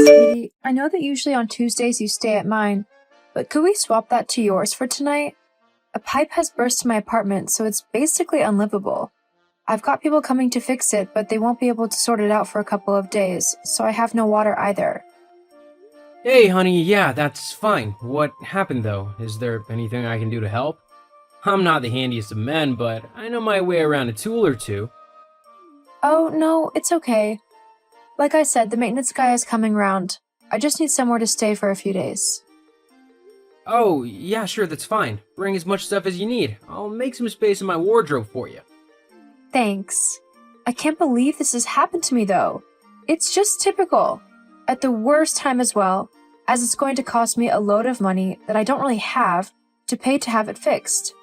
Sweetie, I know that usually on Tuesdays you stay at mine, but could we swap that to yours for tonight? A pipe has burst in my apartment, so it's basically unlivable. I've got people coming to fix it, but they won't be able to sort it out for a couple of days, so I have no water either. Hey, honey, yeah, that's fine. What happened, though? Is there anything I can do to help? I'm not the handiest of men, but I know my way around a tool or two. Oh, no, it's okay. Like I said, the maintenance guy is coming round. I just need somewhere to stay for a few days. Oh, yeah, sure, that's fine. Bring as much stuff as you need. I'll make some space in my wardrobe for you. Thanks. I can't believe this has happened to me, though. It's just typical. At the worst time as well, as it's going to cost me a load of money that I don't really have to pay to have it fixed.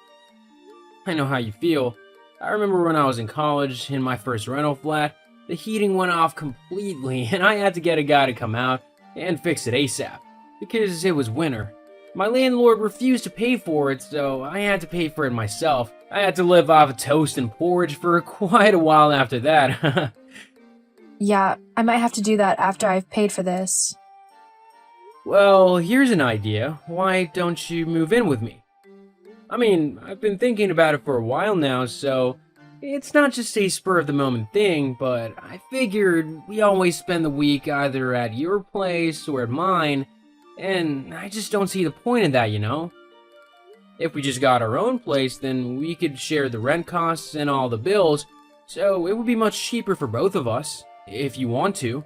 I know how you feel. I remember when I was in college, in my first rental flat, the heating went off completely, and I had to get a guy to come out and fix it ASAP, because it was winter. My landlord refused to pay for it, so I had to pay for it myself. I had to live off of toast and porridge for quite a while after that. Yeah, I might have to do that after I've paid for this. Well, here's an idea. Why don't you move in with me? I mean, I've been thinking about it for a while now, so it's not just a spur of the moment thing, but I figured we always spend the week either at your place or at mine, and I just don't see the point in that, you know? If we just got our own place, then we could share the rent costs and all the bills, so it would be much cheaper for both of us, if you want to.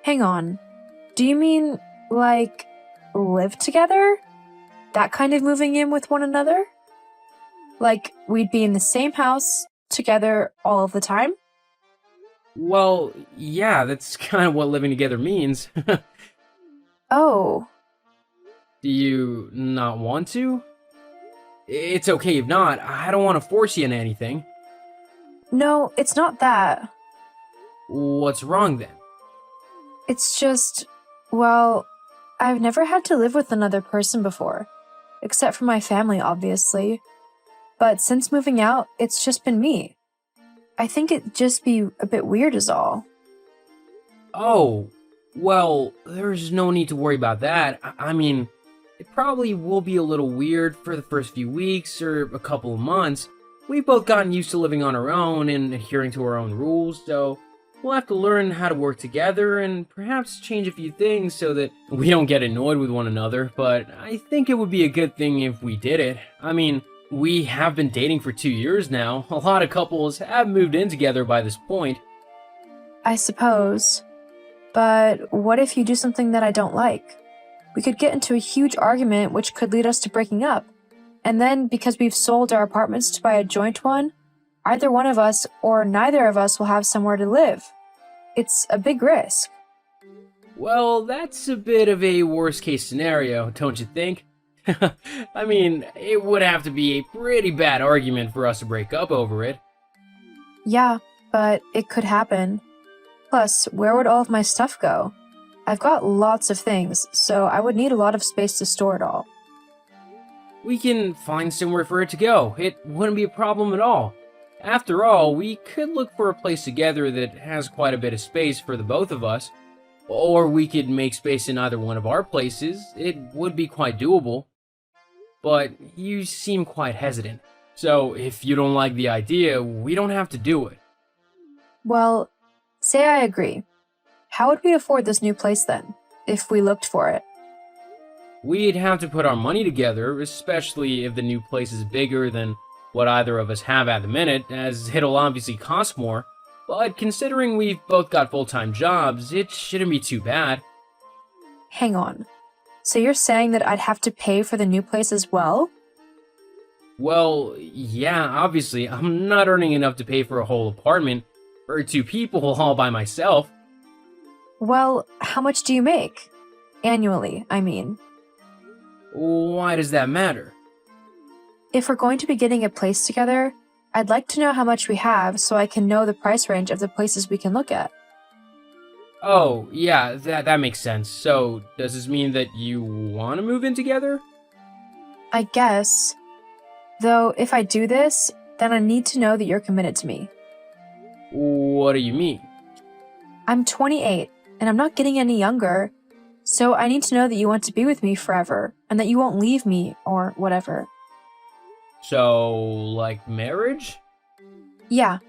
Hang on. Do you mean, like, live together? That kind of moving in with one another? Like, we'd be in the same house, together all of the time? Well, yeah, that's kind of what living together means. Oh, Do you not want to? It's okay if not. I don't want to force you into anything. no, it's not that. What's wrong then? It's just, well, I've never had to live with another person before, except for my family, obviously. But since moving out, it's just been me. I think it'd just be a bit weird is all. Oh, well, there's no need to worry about that. I mean, it probably will be a little weird for the first few weeks or a couple of months. We've both gotten used to living on our own and adhering to our own rules, so we'll have to learn how to work together and perhaps change a few things so that we don't get annoyed with one another, but I think it would be a good thing if we did it. I mean, we have been dating for 2 years now. A lot of couples have moved in together by this point. I suppose. But what if you do something that I don't like? We could get into a huge argument which could lead us to breaking up. And then, because we've sold our apartments to buy a joint one, either one of us or neither of us will have somewhere to live. It's a big risk. Well, that's a bit of a worst case scenario, don't you think? I mean, it would have to be a pretty bad argument for us to break up over it. Yeah, but it could happen. Plus, where would all of my stuff go? I've got lots of things, so I would need a lot of space to store it all. We can find somewhere for it to go. It wouldn't be a problem at all. After all, we could look for a place together that has quite a bit of space for the both of us. Or we could make space in either one of our places. It would be quite doable. But you seem quite hesitant. So if you don't like the idea, we don't have to do it. Well, say I agree. How would we afford this new place then, if we looked for it? We'd have to put our money together, especially if the new place is bigger than what either of us have at the minute, as it'll obviously cost more. But considering we've both got full-time jobs, it shouldn't be too bad. Hang on. So you're saying that I'd have to pay for the new place as well? Well, yeah, obviously, I'm not earning enough to pay for a whole apartment, for 2 people all by myself. Well, how much do you make? Annually, I mean. Why does that matter? If we're going to be getting a place together, I'd like to know how much we have so I can know the price range of the places we can look at. Oh, yeah, that makes sense. So, does this mean that you want to move in together? I guess. Though, if I do this, then I need to know that you're committed to me. What do you mean? I'm 28, and I'm not getting any younger. So I need to know that you want to be with me forever, and that you won't leave me, or whatever. So, like marriage? Yeah,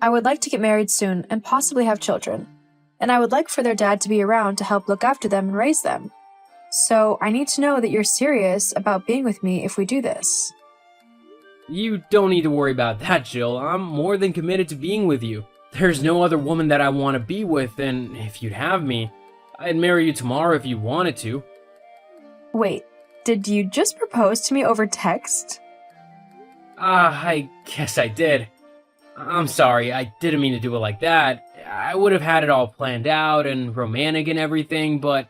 I would like to get married soon and possibly have children. And I would like for their dad to be around to help look after them and raise them. So I need to know that you're serious about being with me if we do this. You don't need to worry about that, Jill. I'm more than committed to being with you. There's no other woman that I want to be with, and if you'd have me, I'd marry you tomorrow if you wanted to. Wait, did you just propose to me over text? I guess I did. I'm sorry, I didn't mean to do it like that. I would have had it all planned out and romantic and everything, but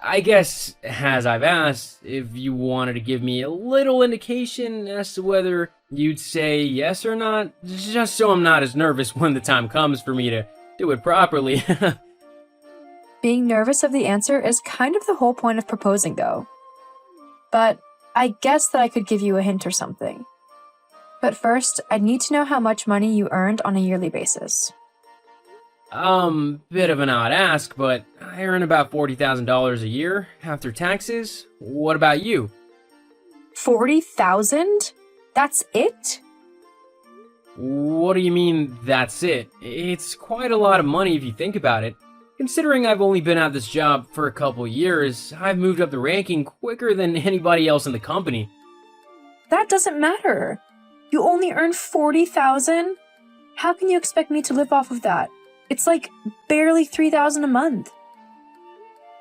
I guess, as I've asked, if you wanted to give me a little indication as to whether you'd say yes or not, just so I'm not as nervous when the time comes for me to do it properly. Being nervous of the answer is kind of the whole point of proposing, though. But I guess that I could give you a hint or something. But first, I'd need to know how much money you earned on a yearly basis. Bit of an odd ask, but I earn about $40,000 a year after taxes. What about you? 40,000? That's it? What do you mean, that's it? It's quite a lot of money if you think about it. Considering I've only been at this job for a couple years, I've moved up the ranking quicker than anybody else in the company. That doesn't matter. You only earn 40,000? How can you expect me to live off of that? It's like barely 3,000 a month.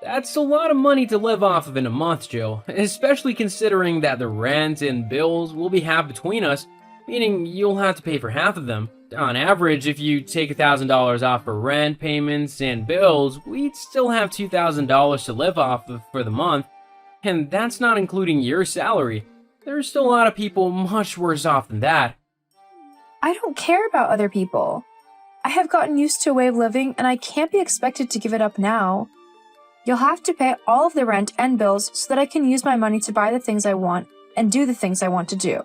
That's a lot of money to live off of in a month, Jill, especially considering that the rent and bills will be half between us, meaning you'll have to pay for half of them. On average, if you take $1,000 off for rent, payments, and bills, we'd still have $2,000 to live off of for the month, and that's not including your salary. There's still a lot of people much worse off than that. I don't care about other people. I have gotten used to a way of living, and I can't be expected to give it up now. You'll have to pay all of the rent and bills so that I can use my money to buy the things I want and do the things I want to do.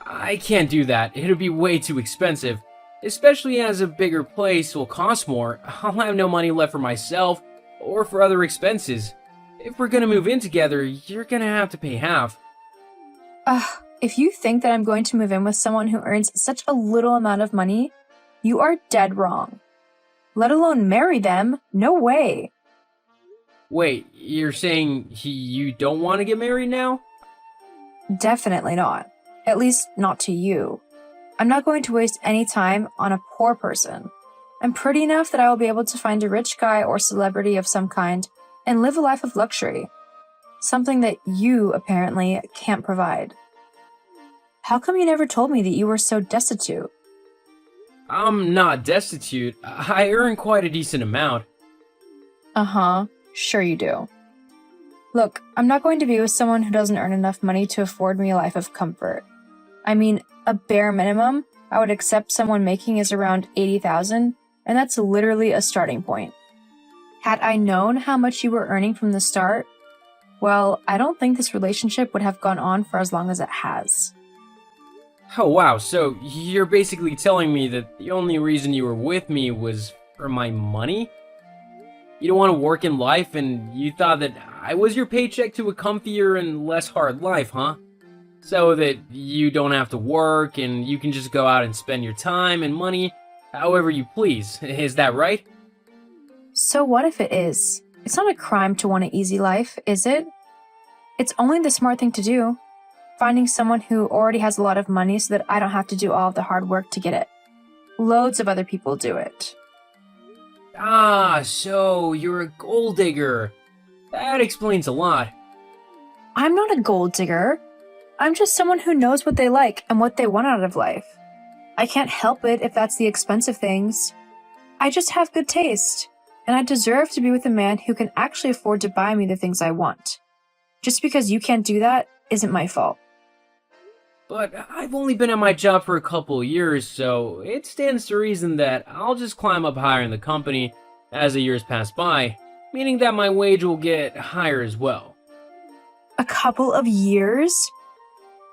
I can't do that. It'll be way too expensive. Especially as a bigger place will cost more. I'll have no money left for myself or for other expenses. If we're gonna move in together, you're gonna have to pay half. If you think that I'm going to move in with someone who earns such a little amount of money, you are dead wrong. Let alone marry them, no way. Wait, you're saying you don't want to get married now? Definitely not. At least not to you. I'm not going to waste any time on a poor person. I'm pretty enough that I will be able to find a rich guy or celebrity of some kind and live a life of luxury. Something that you, apparently, can't provide. How come you never told me that you were so destitute? I'm not destitute. I earn quite a decent amount. Uh-huh. Sure you do. Look, I'm not going to be with someone who doesn't earn enough money to afford me a life of comfort. I mean, a bare minimum I would accept someone making is around 80,000, and that's literally a starting point. Had I known how much you were earning from the start, well, I don't think this relationship would have gone on for as long as it has. Oh wow, so you're basically telling me that the only reason you were with me was for my money? You don't want to work in life and you thought that I was your paycheck to a comfier and less hard life, huh? So that you don't have to work and you can just go out and spend your time and money however you please, is that right? So what if it is? It's not a crime to want an easy life, is it? It's only the smart thing to do. Finding someone who already has a lot of money so that I don't have to do all of the hard work to get it. Loads of other people do it. Ah, so you're a gold digger. That explains a lot. I'm not a gold digger. I'm just someone who knows what they like and what they want out of life. I can't help it if that's the expensive things. I just have good taste, and I deserve to be with a man who can actually afford to buy me the things I want. Just because you can't do that isn't my fault. But I've only been at my job for a couple of years, so it stands to reason that I'll just climb up higher in the company as the years pass by, meaning that my wage will get higher as well. A couple of years?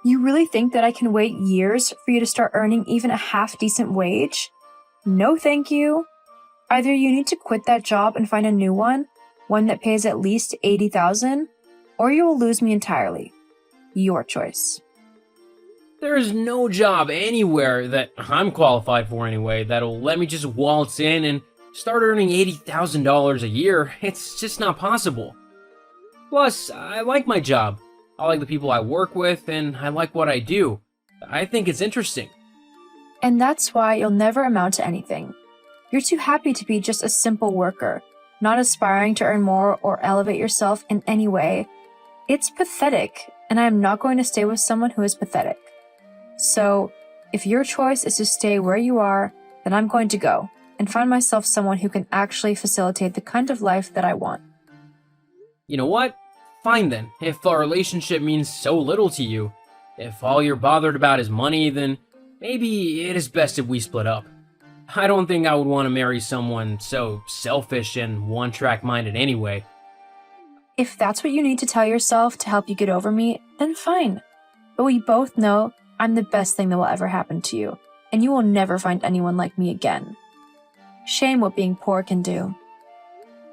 You really think that I can wait years for you to start earning even a half-decent wage? No thank you. Either you need to quit that job and find a new one that pays at least $80,000, or you will lose me entirely. Your choice. There's no job anywhere that I'm qualified for anyway that'll let me just waltz in and start earning $80,000 a year. It's just not possible. Plus, I like my job. I like the people I work with, and I like what I do. I think it's interesting. And that's why you'll never amount to anything. You're too happy to be just a simple worker, not aspiring to earn more or elevate yourself in any way. It's pathetic, and I am not going to stay with someone who is pathetic. So, if your choice is to stay where you are, then I'm going to go and find myself someone who can actually facilitate the kind of life that I want. You know what? Fine then. If our relationship means so little to you, if all you're bothered about is money, then maybe it is best if we split up. I don't think I would want to marry someone so selfish and one-track minded anyway. If that's what you need to tell yourself to help you get over me, then fine. But we both know I'm the best thing that will ever happen to you, and you will never find anyone like me again. Shame what being poor can do.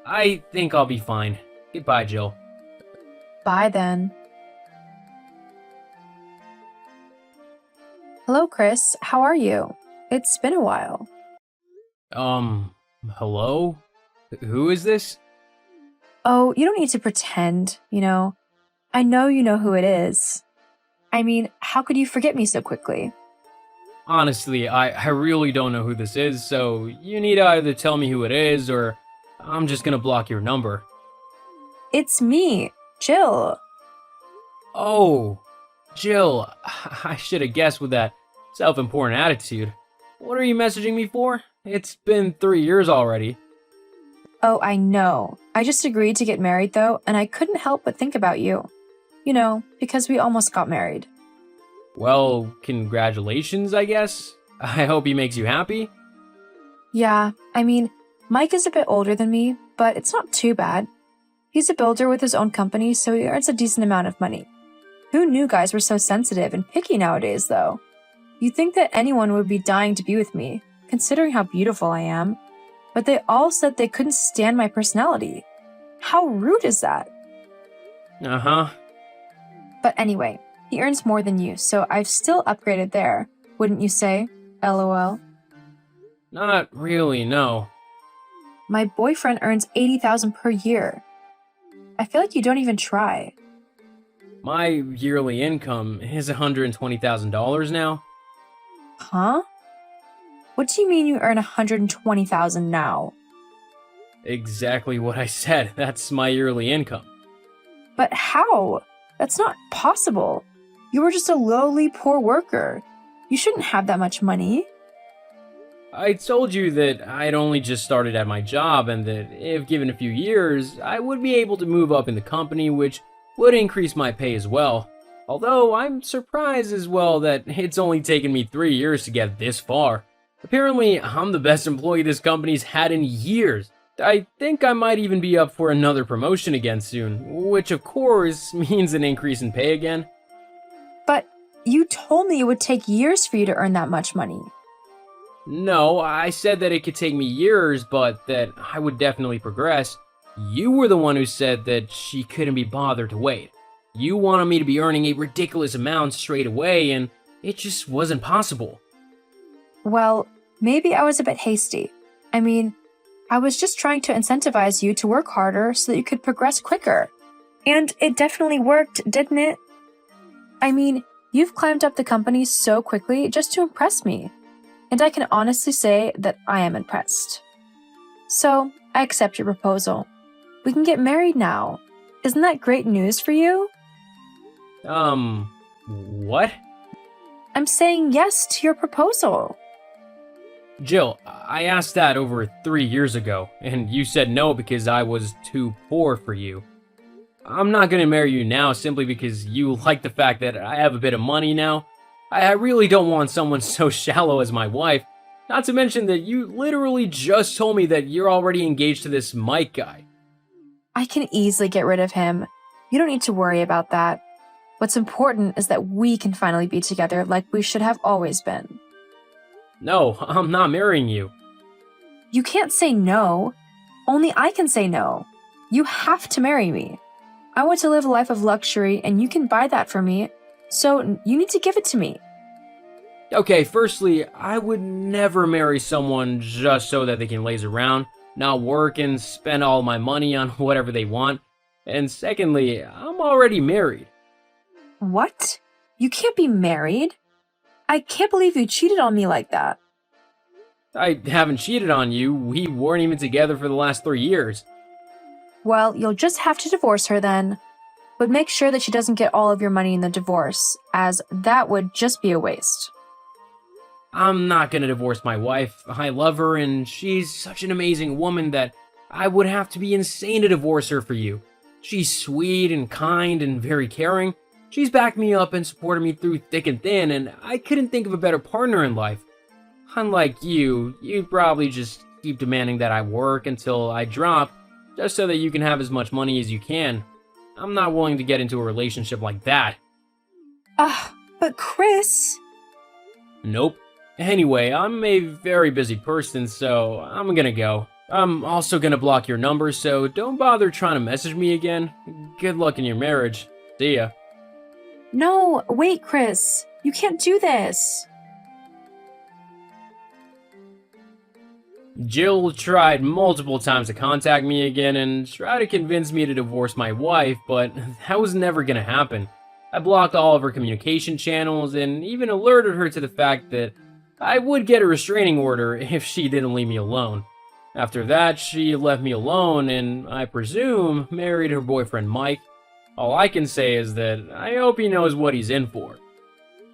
I think I'll be fine. Goodbye, Jill. Bye then. Hello, Chris. How are you? It's been a while. Hello? Who is this? Oh, you don't need to pretend, I know you know who it is. I mean, how could you forget me so quickly? Honestly, I really don't know who this is, so you need to either tell me who it is, or I'm just gonna block your number. It's me, Jill. Oh, Jill, I should have guessed with that self-important attitude. What are you messaging me for? It's been 3 years already. Oh, I know. I just agreed to get married, though, and I couldn't help but think about you. Because we almost got married. Well, congratulations, I guess. I hope he makes you happy. Yeah, Mike is a bit older than me, but it's not too bad. He's a builder with his own company, so he earns a decent amount of money. Who knew guys were so sensitive and picky nowadays, though? You'd think that anyone would be dying to be with me, considering how beautiful I am. But they all said they couldn't stand my personality. How rude is that? Uh-huh. But anyway, he earns more than you, so I've still upgraded there, wouldn't you say? LOL. Not really, no. My boyfriend earns $80,000 per year. I feel like you don't even try. My yearly income is $120,000 now. Huh? What do you mean you earn $120,000 now? Exactly what I said. That's my yearly income. But how? That's not possible. You were just a lowly poor worker. You shouldn't have that much money. I told you that I'd only just started at my job and that if given a few years, I would be able to move up in the company, which would increase my pay as well. Although I'm surprised as well that it's only taken me 3 years to get this far. Apparently, I'm the best employee this company's had in years. I think I might even be up for another promotion again soon, which of course means an increase in pay again. But you told me it would take years for you to earn that much money. No, I said that it could take me years, but that I would definitely progress. You were the one who said that she couldn't be bothered to wait. You wanted me to be earning a ridiculous amount straight away, and it just wasn't possible. Well, maybe I was a bit hasty. I was just trying to incentivize you to work harder so that you could progress quicker. And it definitely worked, didn't it? You've climbed up the company so quickly just to impress me. And I can honestly say that I am impressed. So, I accept your proposal. We can get married now. Isn't that great news for you? What? I'm saying yes to your proposal. Jill, I asked that over 3 years ago, and you said no because I was too poor for you. I'm not gonna marry you now simply because you like the fact that I have a bit of money now. I really don't want someone so shallow as my wife, not to mention that you literally just told me that you're already engaged to this Mike guy. I can easily get rid of him. You don't need to worry about that. What's important is that we can finally be together like we should have always been. No, I'm not marrying you. You can't say no. Only I can say no. You have to marry me. I want to live a life of luxury, and you can buy that for me, so you need to give it to me. Okay, firstly, I would never marry someone just so that they can laze around, not work, and spend all my money on whatever they want. And secondly, I'm already married. What? You can't be married? I can't believe you cheated on me like that. I haven't cheated on you. We weren't even together for the last 3 years. Well, you'll just have to divorce her then. But make sure that she doesn't get all of your money in the divorce, as that would just be a waste. I'm not gonna divorce my wife. I love her, and she's such an amazing woman that I would have to be insane to divorce her for you. She's sweet and kind and very caring. She's backed me up and supported me through thick and thin, and I couldn't think of a better partner in life. Unlike you, you'd probably just keep demanding that I work until I drop, just so that you can have as much money as you can. I'm not willing to get into a relationship like that. But Chris... Nope. Anyway, I'm a very busy person, so I'm gonna go. I'm also gonna block your number, so don't bother trying to message me again. Good luck in your marriage. See ya. No, wait, Chris. You can't do this. Jill tried multiple times to contact me again and try to convince me to divorce my wife, but that was never gonna happen. I blocked all of her communication channels and even alerted her to the fact that I would get a restraining order if she didn't leave me alone. After that, she left me alone and, I presume, married her boyfriend Mike. All I can say is that I hope he knows what he's in for.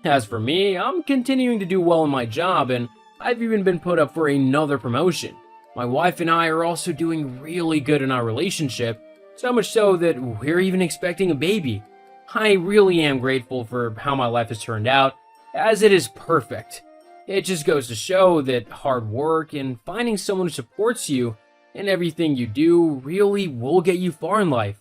As for me, I'm continuing to do well in my job, and I've even been put up for another promotion. My wife and I are also doing really good in our relationship, so much so that we're even expecting a baby. I really am grateful for how my life has turned out, as it is perfect. It just goes to show that hard work and finding someone who supports you in everything you do really will get you far in life.